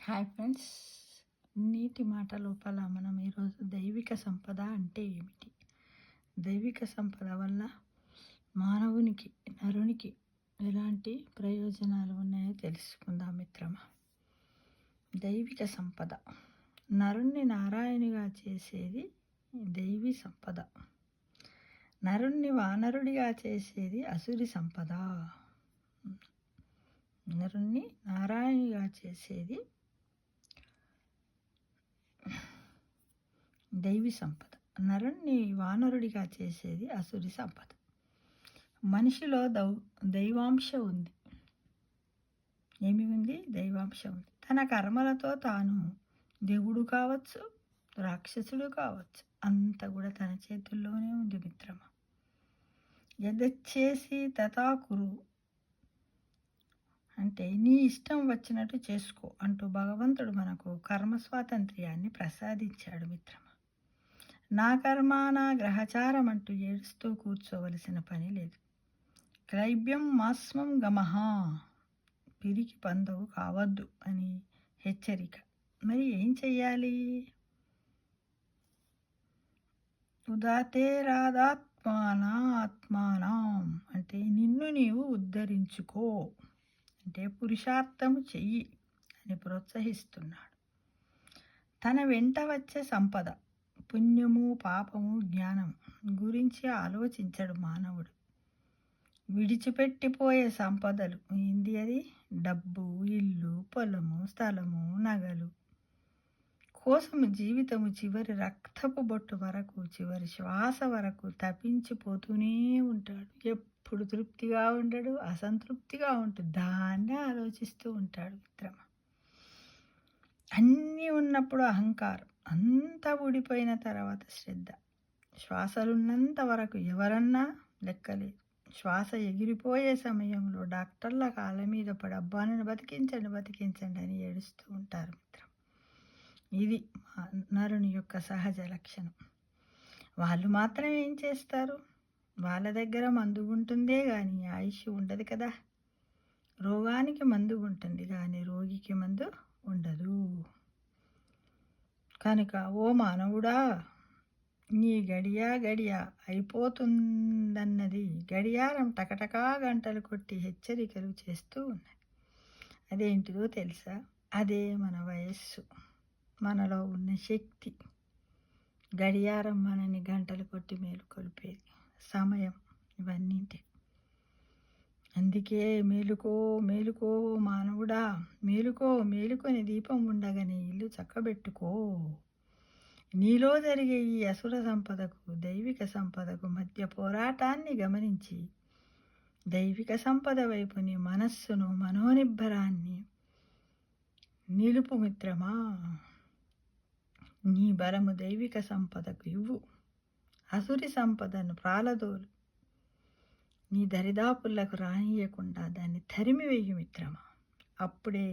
Hi friends, నీటి మాట లోపల మనం ఈరోజు దైవిక సంపద అంటే ఏమిటి, దైవిక సంపద వల్ల మానవునికి నరునికి ఎలాంటి ప్రయోజనాలు ఉన్నాయో తెలుసుకుందాం మిత్రమా. దైవిక సంపద నరుణ్ణి నారాయణిగా చేసేది దైవీ సంపద, నరుణ్ణి వానరుడిగా చేసేది అసురి సంపద. నరుణ్ణి నారాయణిగా చేసేది దైవీ సంపద, నరుణ్ణి వానరుడిగా చేసేది అసురి సంపద. మనిషిలో దైవాంశ ఉంది. ఏమి ఉంది? దైవాంశ ఉంది. తన కర్మలతో తాను దేవుడు కావచ్చు, రాక్షసుడు కావచ్చు, అంత కూడా తన చేతుల్లోనే ఉంది మిత్రమా. యదచ్చేసి తథాకురు అంటే నీ ఇష్టం వచ్చినట్టు చేసుకో అంటూ భగవంతుడు మనకు కర్మ స్వాతంత్ర్యాన్ని ప్రసాదించాడు మిత్రమా. నా కర్మ నా గ్రహచారం అంటూ ఏడుస్తూ కూర్చోవలసిన పని లేదు. క్లైబ్యం మాస్మం గమహ, పిరికి పందవు కావద్దు అని హెచ్చరిక. మరి ఏం చెయ్యాలి? ఉదాతేరాదాత్మానాత్మానం అంటే నిన్ను నీవు ఉద్ధరించుకో, అంటే పురుషార్థము చెయ్యి అని ప్రోత్సహిస్తున్నాడు. తన వెంట వచ్చే సంపద, పుణ్యము పాపము జ్ఞానం గురించి ఆలోచించడు మానవుడు. విడిచిపెట్టిపోయే సంపదలు ఏంది? అది డబ్బు, ఇల్లు, పొలము, స్థలము, నగలు కోసము జీవితము చివరి రక్తపు బొట్టు వరకు, చివరి శ్వాస వరకు తప్పించిపోతూనే ఉంటాడు. ఎప్పుడు తృప్తిగా ఉండడు, అసంతృప్తిగా ఉంటుంది. దాన్నే ఆలోచిస్తూ ఉంటాడు మిత్రమా. అన్నీ ఉన్నప్పుడు అహంకారం, అంతా ఊడిపోయిన తర్వాత శ్రద్ధ. శ్వాసలున్నంత వరకు ఎవరన్నా లెక్కలేదు. శ్వాస ఎగిరిపోయే సమయంలో డాక్టర్ల కాళ్ళ మీద పడి అబ్బాను బతికించండి బతికించండి అని ఏడుస్తూ ఉంటారు మిత్రం. ఇది నరుని యొక్క సహజ లక్షణం. వాళ్ళు మాత్రం ఏం చేస్తారు? వాళ్ళ దగ్గర మందు ఉంటుందే కానీ ఆయుష్ ఉండదు కదా. రోగానికి మందు ఉంటుంది కానీ రోగికి మందు ఉండదు. కనుక ఓ మానవుడా, నీ గడియ అయిపోతుందన్నది గడియారం టకటకా గంటలు కొట్టి హెచ్చరికలు చేస్తూ ఉన్నది. అదేంటిదో తెలుసా? అదే మన వయస్సు, మనలో ఉన్న శక్తి. గడియారం మనని గంటలు కొట్టి మేలుకొల్పేది, సమయం, ఇవన్నింటి. అందుకే మేలుకో మేలుకో మానవుడా, మేలుకో, మేలుకొని దీపం ఉండగానే ఇల్లు చక్కబెట్టుకో. నీలో జరిగే ఈ అసుర సంపదకు దైవిక సంపదకు మధ్య పోరాటాన్ని గమనించి దైవిక సంపద వైపు నీ మనస్సును, మనోనిబ్బరాన్ని నిలుపు మిత్రమా. నీ బలము దైవిక సంపదకు ఇవ్వు, అసురి సంపదను ప్రాలదోలు. నీ దరిదాపులకు రానియకుండా దాన్ని తరిమివేయు మిత్రమా. అప్పుడే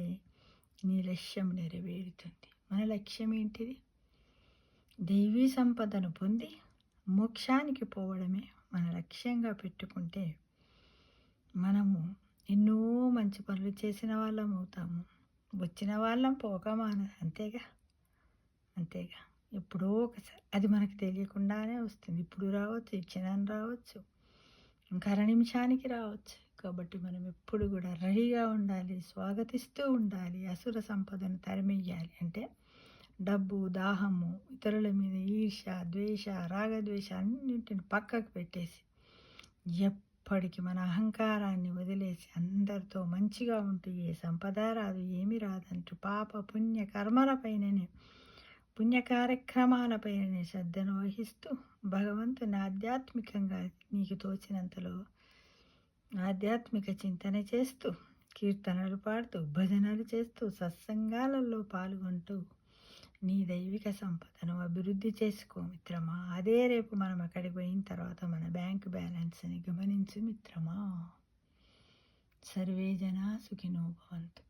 నీ లక్ష్యం నెరవేరుతుంది. మన లక్ష్యం ఏంటిది? దైవీ సంపదను పొంది మోక్షానికి పోవడమే మన లక్ష్యంగా పెట్టుకుంటే మనము ఎన్నో మంచి పనులు చేసిన వాళ్ళం అవుతాము. వచ్చిన వాళ్ళం పోకమాన, అంతేగా. ఎప్పుడో ఒకసారి అది మనకు తెలియకుండానే వస్తుంది. ఇప్పుడు రావచ్చు, ఈ క్షణం రావచ్చు, ఇంకా 2 నిమిషానికి రావచ్చు. కాబట్టి మనం ఎప్పుడు కూడా రెడీగా ఉండాలి, స్వాగతిస్తూ ఉండాలి. అసుర సంపదను తరిమెయ్యాలి అంటే డబ్బు, దాహము, ఇతరుల మీద ఈర్ష, ద్వేష, రాగద్వేష అన్నింటిని పక్కకు పెట్టేసి ఎప్పటికీ మన అహంకారాన్ని వదిలేసి అందరితో మంచిగా ఉంటూ ఏ సంపద రాదు, ఏమి రాదంటూ పాప పుణ్య కర్మలపైననే, పుణ్య కార్యక్రమాలపైననే శ్రద్ధను వహిస్తూ భగవంతుని ఆధ్యాత్మికంగా నీకు తోచినంతలో ఆధ్యాత్మిక చింతన చేస్తూ, కీర్తనలు పాడుతూ, భజనలు చేస్తూ, సత్సంగాలలో పాల్గొంటూ నీ దైవిక సంపదను అభివృద్ధి చేసుకో మిత్రమా. అదే రేపు మనం అక్కడికి పోయిన తర్వాత మన బ్యాంక్ బ్యాలెన్స్ని గమనించు మిత్రమా. సర్వే జనా సుఖినో భవంతు.